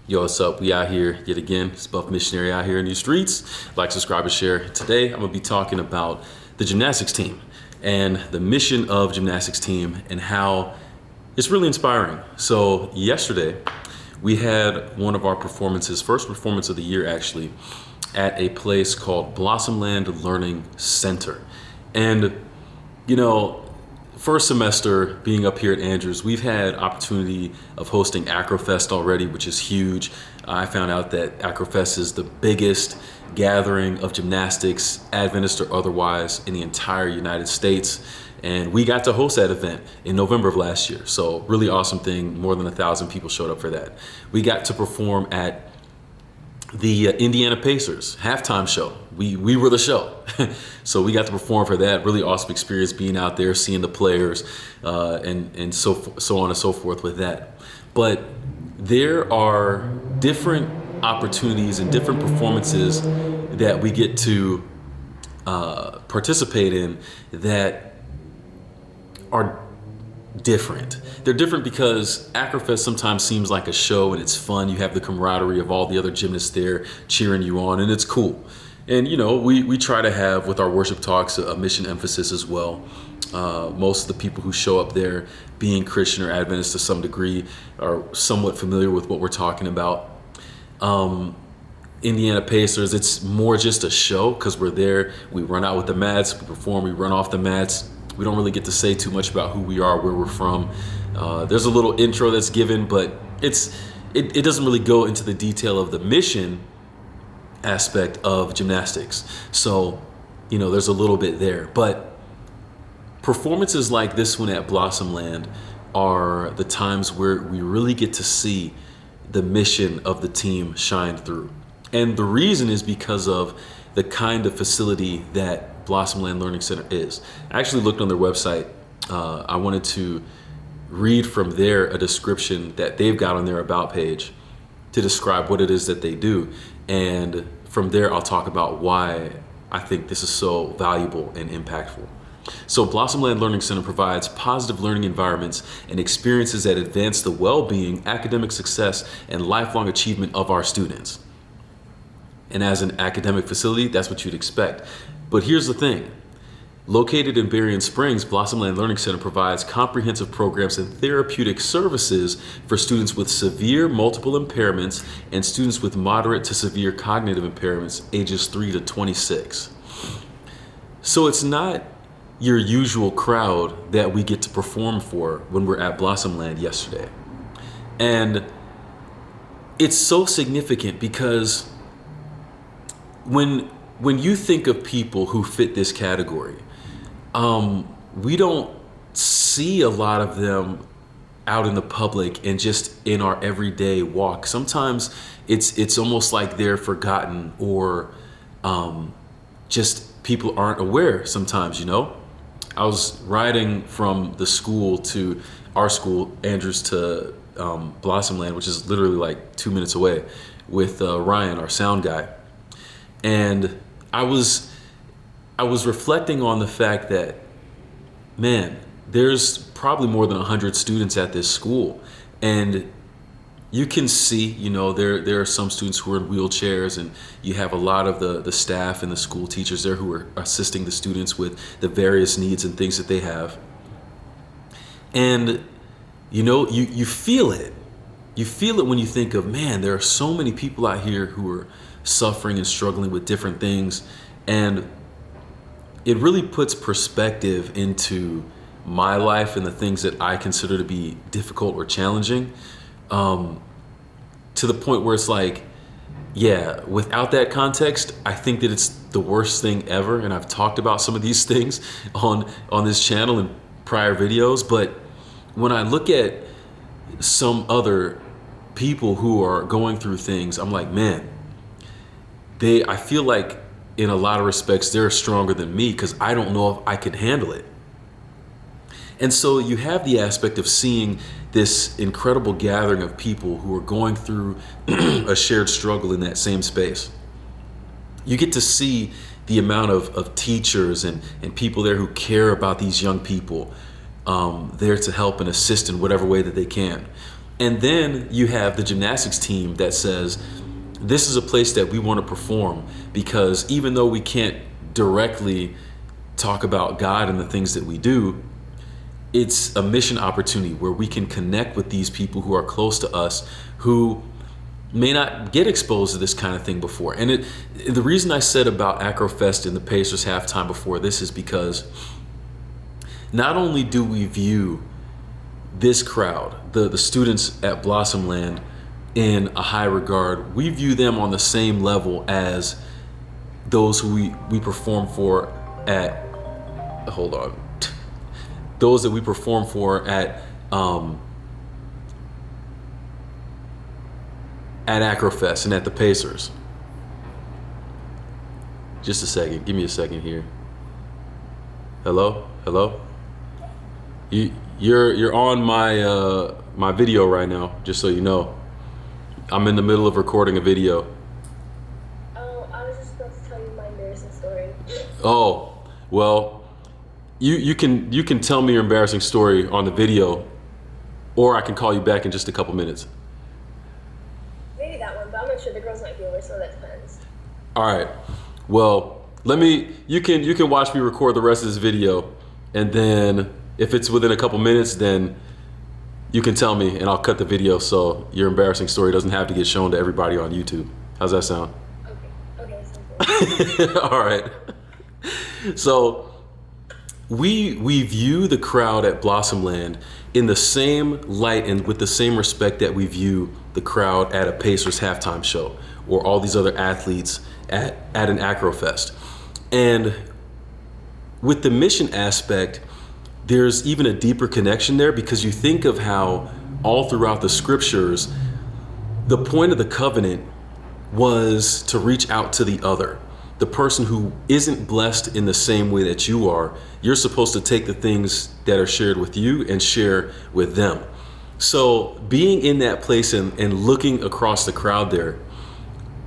Yo, what's up? We out here yet again. It's Buff Missionary out here in these streets. Like, subscribe, and share. Today, I'm going to be talking about the gymnastics team and the mission of gymnastics team and how it's really inspiring. So yesterday, we had one of our performances, first performance of the year actually, at a place called Blossomland Learning Center. And, you know, first semester being up here at Andrews, we've had opportunity of hosting Acrofest already, which is huge. I found out that Acrofest is the biggest gathering of gymnastics, Adventist or otherwise, in the entire United States. And we got to host that event in November of last year. So really awesome thing. More than 1,000 people showed up for that. We got to perform at the Indiana Pacers halftime show. We were the show. So we got to perform for that. Really awesome experience being out there, seeing the players, and so on and so forth with that. But there are different opportunities and different performances that we get to participate in that are different. They're different because Acrofest sometimes seems like a show and it's fun. You have the camaraderie of all the other gymnasts there cheering you on, and it's cool. And you know, we try to have with our worship talks a mission emphasis as well. Most of the people who show up there, being Christian or Adventist to some degree, are somewhat familiar with what we're talking about. Indiana Pacers, it's more just a show because we're there. We run out with the mats, we perform, we run off the mats. We don't really get to say too much about who we are, where we're from. There's a little intro that's given, but it doesn't really go into the detail of the mission aspect of gymnastics. So, you know, there's a little bit there. But performances like this one at Blossomland are the times where we really get to see the mission of the team shine through. And the reason is because of the kind of facility that Blossomland Learning Center is. I actually looked on their website. I wanted to read from there a description that they've got on their About page to describe what it is that they do. And from there, I'll talk about why I think this is so valuable and impactful. So Blossomland Learning Center provides positive learning environments and experiences that advance the well-being, academic success, and lifelong achievement of our students. And as an academic facility, that's what you'd expect. But here's the thing. Located in Berrien Springs, Blossomland Learning Center provides comprehensive programs and therapeutic services for students with severe multiple impairments and students with moderate to severe cognitive impairments, ages 3 to 26. So it's not your usual crowd that we get to perform for when we're at Blossomland yesterday. And it's so significant because when you think of people who fit this category, we don't see a lot of them out in the public and just in our everyday walk. Sometimes it's almost like they're forgotten or just people aren't aware sometimes, you know? I was riding from the school to our school, Andrews to Blossomland, which is literally like 2 minutes away, with Ryan, our sound guy. And I was reflecting on the fact that, man, there's probably more than 100 students at this school. And you can see, you know, there are some students who are in wheelchairs, and you have a lot of the staff and the school teachers there who are assisting the students with the various needs and things that they have. And, you know, you feel it. You feel it when you think of, man, there are so many people out here who are suffering and struggling with different things. And it really puts perspective into my life and the things that I consider to be difficult or challenging, to the point where it's like, yeah, without that context, I think that it's the worst thing ever. And I've talked about some of these things on this channel in prior videos. But when I look at some other people who are going through things, I'm like, man, I feel like in a lot of respects, they're stronger than me because I don't know if I can handle it. And so you have the aspect of seeing this incredible gathering of people who are going through a shared struggle in that same space. You get to see the amount of teachers and people there who care about these young people, there to help and assist in whatever way that they can. And then you have the gymnastics team that says, this is a place that we want to perform, because even though we can't directly talk about God and the things that we do, it's a mission opportunity where we can connect with these people who are close to us, who may not get exposed to this kind of thing before. And the reason I said about Acrofest and the Pacers halftime before this is because not only do we view this crowd, the students at Blossomland, in a high regard, we view them on the same level as those who we perform for at, hold on, those that we perform for at Acrofest and at the Pacers. Just a second, give me a second here. Hello? You're on my video right now, just so you know. I'm in the middle of recording a video. Oh, I was just supposed to tell you my embarrassing story. Oh, well, you can tell me your embarrassing story on the video, or I can call you back in just a couple minutes. Maybe that one, but I'm not sure. The girls might be over, so that depends. All right. Well, you can watch me record the rest of this video, and then if it's within a couple minutes, then you can tell me and I'll cut the video so your embarrassing story doesn't have to get shown to everybody on YouTube. How's that sound? Okay, sounds good. All right. So we view the crowd at Blossomland in the same light and with the same respect that we view the crowd at a Pacers halftime show or all these other athletes at an Acrofest. And with the mission aspect, there's even a deeper connection there, because you think of how all throughout the scriptures, the point of the covenant was to reach out to the other. The person who isn't blessed in the same way that you are, you're supposed to take the things that are shared with you and share with them. So being in that place and looking across the crowd there,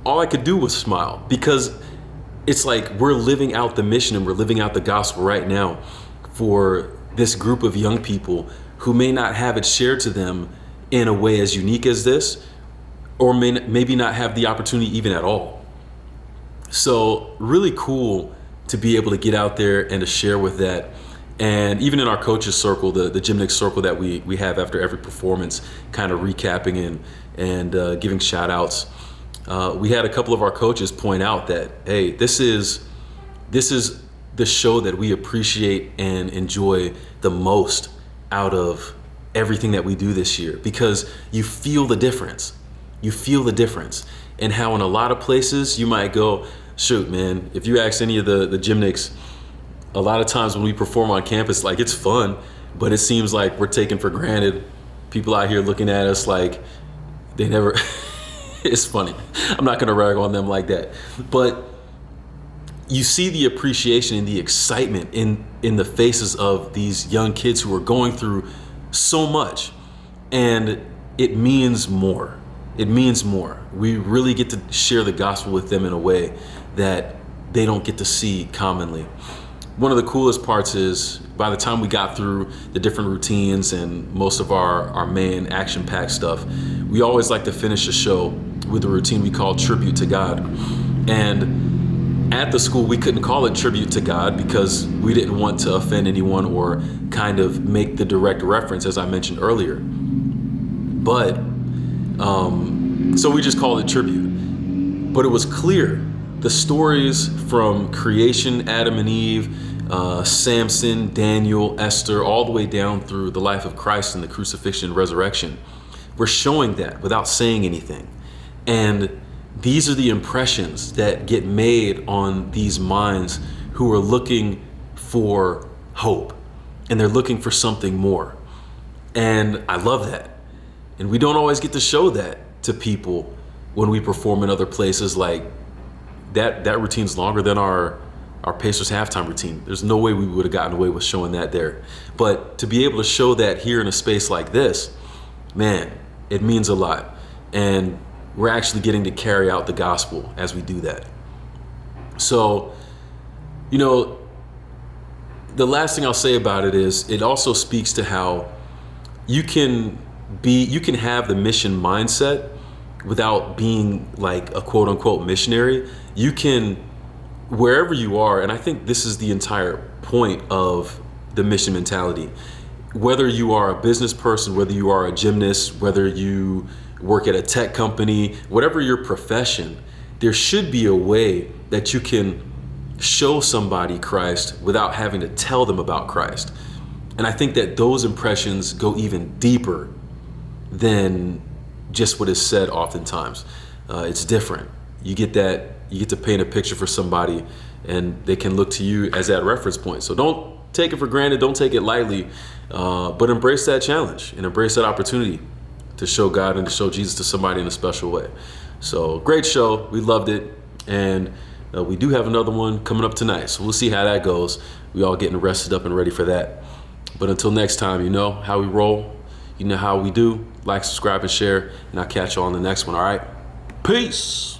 all I could do was smile, because it's like we're living out the mission and we're living out the gospel right now for this group of young people who may not have it shared to them in a way as unique as this, or maybe not have the opportunity even at all. So really cool to be able to get out there and to share with that. And even in our coaches circle, the gymnastics circle that we have after every performance, kind of recapping and giving shout outs. We had a couple of our coaches point out that, hey, this is the show that we appreciate and enjoy the most out of everything that we do this year, because you feel the difference. You feel the difference. And how in a lot of places you might go, shoot, man, if you ask any of the gymnasts, a lot of times when we perform on campus, like, it's fun, but it seems like we're taken for granted. People out here looking at us like they never, it's funny. I'm not gonna rag on them like that. But you see the appreciation and the excitement in the faces of these young kids who are going through so much, and it means more. It means more. We really get to share the gospel with them in a way that they don't get to see commonly. One of the coolest parts is by the time we got through the different routines and most of our main action-packed stuff, we always like to finish a show with a routine we call Tribute to God. And at the school, we couldn't call it Tribute to God because we didn't want to offend anyone or kind of make the direct reference, as I mentioned earlier. But, so we just called it Tribute. But it was clear, the stories from creation, Adam and Eve, Samson, Daniel, Esther, all the way down through the life of Christ and the crucifixion and resurrection, we're showing that without saying anything. And these are the impressions that get made on these minds who are looking for hope, and they're looking for something more. And I love that. And we don't always get to show that to people when we perform in other places. Like that routine's longer than our Pacers halftime routine. There's no way we would have gotten away with showing that there. But to be able to show that here in a space like this, man, it means a lot. And we're actually getting to carry out the gospel as we do that. So, you know, the last thing I'll say about it is it also speaks to how you can you can have the mission mindset without being like a quote unquote missionary. You can, wherever you are, and I think this is the entire point of the mission mentality. Whether you are a business person, whether you are a gymnast, whether you work at a tech company, whatever your profession, there should be a way that you can show somebody Christ without having to tell them about Christ. And I think that those impressions go even deeper than just what is said oftentimes. It's different. You get to paint a picture for somebody and they can look to you as that reference point. So don't take it for granted, don't take it lightly, but embrace that challenge and embrace that opportunity to show God and to show Jesus to somebody in a special way. So great show, we loved it, and we do have another one coming up tonight, so we'll see how that goes. We all getting rested up and ready for that. But until next time, you know how we roll, you know how we do. Like, subscribe, and share, and I'll catch you on the next one, all right? Peace.